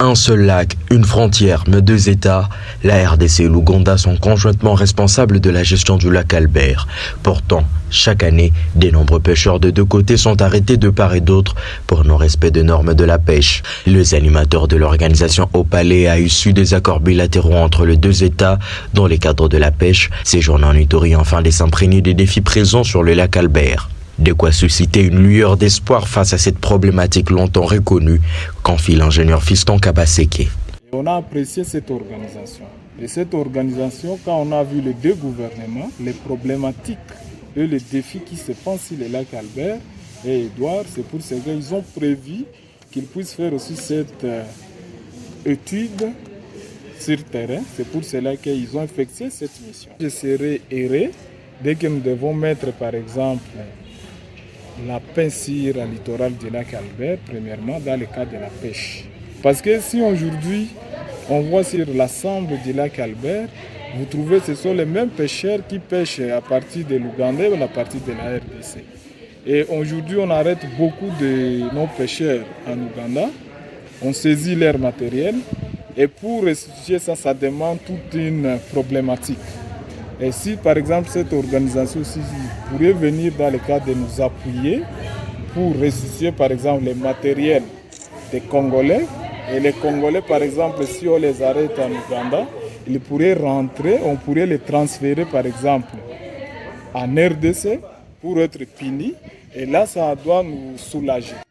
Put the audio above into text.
Un seul lac, une frontière, mais deux États, la RDC et l'Ouganda sont conjointement responsables de la gestion du lac Albert. Pourtant, chaque année, de nombreux pêcheurs de deux côtés sont arrêtés de part et d'autre pour non-respect de normes de la pêche. Les animateurs de l'organisation Au Palais a issu des accords bilatéraux entre les deux États dans le cadre de la pêche, séjournant en Ituri afin de s'imprégner des défis présents sur le lac Albert. De quoi susciter une lueur d'espoir face à cette problématique longtemps reconnue, confie l'ingénieur Fiston Kabaseke. On a apprécié cette organisation. Et cette organisation, quand on a vu les deux gouvernements, les problématiques et les défis qui se passent sur le lac Albert et Édouard, c'est pour ça qu'ils ont prévu qu'ils puissent faire aussi cette étude sur terrain. C'est pour cela qu'ils ont effectué cette mission. Je serai erré dès que nous devons mettre, par exemple, la peinture à littoral du lac Albert, premièrement, dans le cadre de la pêche. Parce que si aujourd'hui, on voit sur l'ensemble du lac Albert, vous trouvez que ce sont les mêmes pêcheurs qui pêchent à partir de l'Ouganda ou à partir de la RDC. Et aujourd'hui, on arrête beaucoup de nos pêcheurs en Ouganda, on saisit leur matériel, et pour restituer ça, ça demande toute une problématique. Et si par exemple cette organisation aussi pourrait venir dans le cadre de nous appuyer pour restituer par exemple les matériels des Congolais, et les Congolais par exemple si on les arrête en Ouganda, ils pourraient rentrer, on pourrait les transférer par exemple en RDC pour être punis, et là ça doit nous soulager.